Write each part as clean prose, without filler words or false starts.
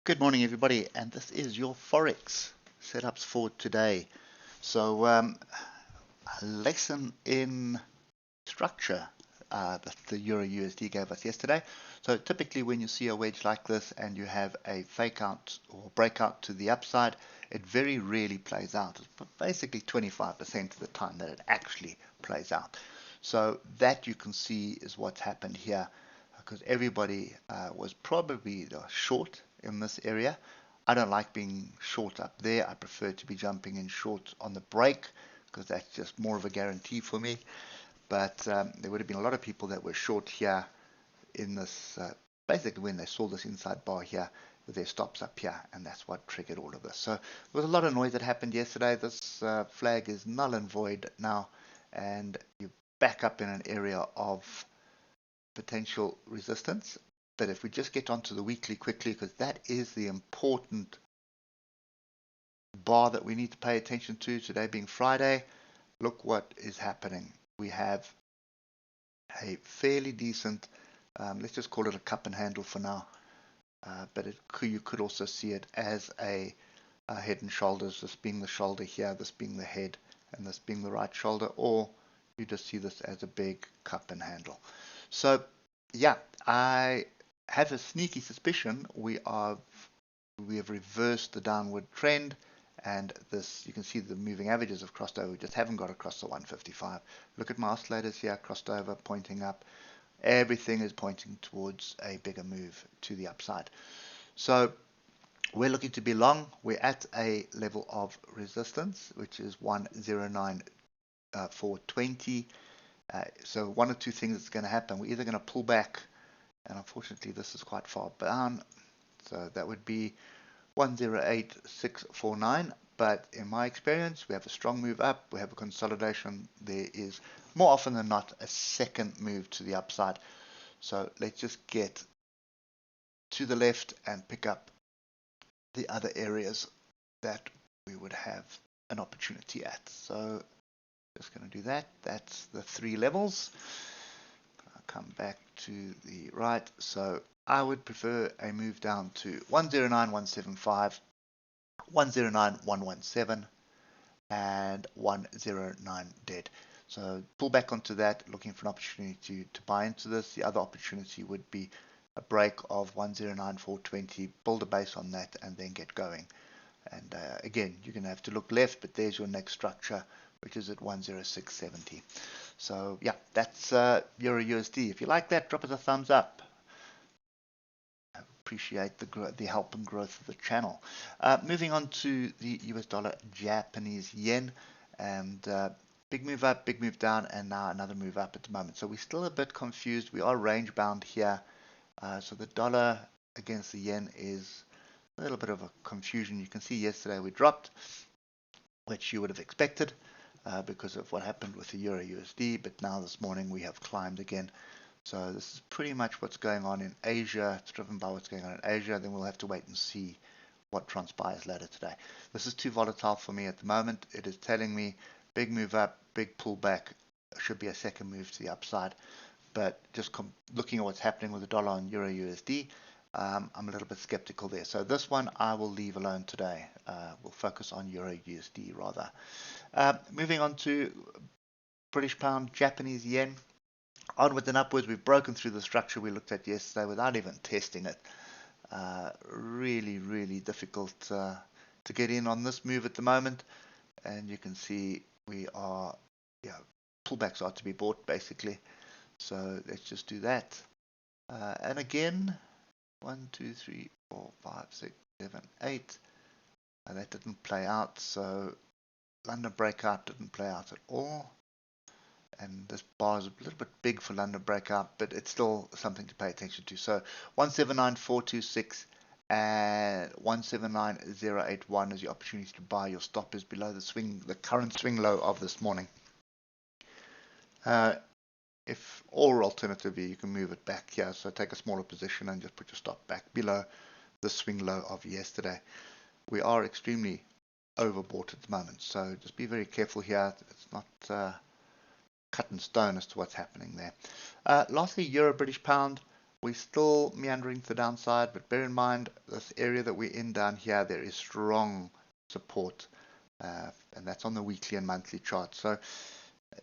Good morning, everybody, and this is your Forex setups for today. So, a lesson in structure that the Euro USD gave us yesterday. So, typically, when you see a wedge like this and you have a fake out or breakout to the upside, it very rarely plays out. It's basically 25% of the time that it actually plays out. So, that you can see is what's happened here, because everybody was probably short in this area. I don't like being short up there. I prefer to be jumping in short on the break because that's just more of a guarantee for me. But there would have been a lot of people that were short here in this, basically when they saw this inside bar here with their stops up here, and that's what triggered all of this. So there was a lot of noise that happened yesterday. This flag is null and void now, and you back up in an area of potential resistance. But if we just get onto the weekly quickly, because that is the important bar that we need to pay attention to today being Friday, look what is happening. We have a fairly decent, let's just call it a cup and handle for now, but you could also see it as a head and shoulders, this being the shoulder here, this being the head, and this being the right shoulder, or you just see this as a big cup and handle. So yeah, I have a sneaky suspicion we have reversed the downward trend, and this, you can see the moving averages have crossed over. We just haven't got across the 155. Look at my oscillators here, crossed over, pointing up. Everything is pointing towards a bigger move to the upside. So we're looking to be long. We're at a level of resistance, which is 109,420. So one or two things that's going to happen. We're either going to pull back, and unfortunately this is quite far down, so that would be 108,649. But in my experience, we have a strong move up, we have a consolidation. There is more often than not a second move to the upside. So let's just get to the left and pick up the other areas that we would have an opportunity at. So just going to do that. That's the three levels. I'll come back to the right. So I would prefer a move down to 109,175, 109,117, and 109 dead. So pull back onto that, looking for an opportunity to buy into this. The other opportunity would be a break of 109,420, build a base on that, and then get going. And again, you're going to have to look left, but there's your next structure, which is at 106.70. So yeah, that's Euro USD. If you like that, drop us a thumbs up. I appreciate the help and growth of the channel. Moving on to the US dollar Japanese yen, and big move up, big move down, and now another move up at the moment. So we're still a bit confused. We are range bound here. So the dollar against the yen is a little bit of a confusion. You can see yesterday we dropped, which you would have expected because of what happened with the Euro USD, but now this morning we have climbed again. So this is pretty much what's going on in Asia. It's driven by what's going on in Asia. Then we'll have to wait and see what transpires later today. This is too volatile for me at the moment. It is telling me big move up, big pullback, should be a second move to the upside. But just looking at what's happening with the dollar and Euro USD, I'm a little bit skeptical there. So this one I will leave alone today. We'll focus on Euro USD rather. Moving on to British pound, Japanese yen. Onwards and upwards, we've broken through the structure we looked at yesterday without even testing it. Really, really difficult to get in on this move at the moment. And you can see we are, pullbacks are to be bought basically. So let's just do that. And again, 1, 2, 3, 4, 5, 6, 7, 8. That didn't play out. So London breakout didn't play out at all. And this bar is a little bit big for London breakout, but it's still something to pay attention to. So 179,426 and 179,081 is your opportunity to buy. Your stop is below the current swing low of this morning. Or alternatively, you can move it back here. So take a smaller position and just put your stop back below the swing low of yesterday. We are extremely overbought at the moment, so just be very careful here. It's not cut in stone as to what's happening there. Lastly, Euro British pound. We're still meandering to the downside, but bear in mind this area that we're in down here, there is strong support, and that's on the weekly and monthly chart. So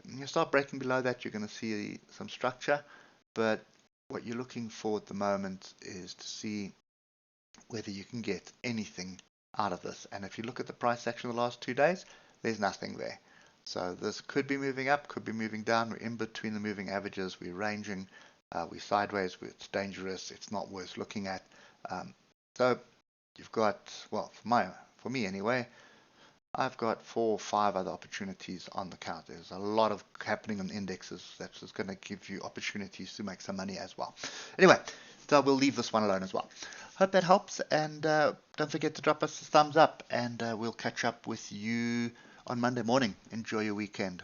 when you start breaking below that, you're going to see some structure, but what you're looking for at the moment is to see whether you can get anything out of this. And if you look at the price action the last 2 days, there's nothing there. So this could be moving up, could be moving down. We're in between the moving averages. We're ranging. We're sideways. It's dangerous. It's not worth looking at. So you've got, well, for me anyway, I've got 4 or 5 other opportunities on the count. There's a lot of happening on indexes that's just going to give you opportunities to make some money as well. Anyway, so we'll leave this one alone as well. Hope that helps, and don't forget to drop us a thumbs up, and we'll catch up with you on Monday morning. Enjoy your weekend.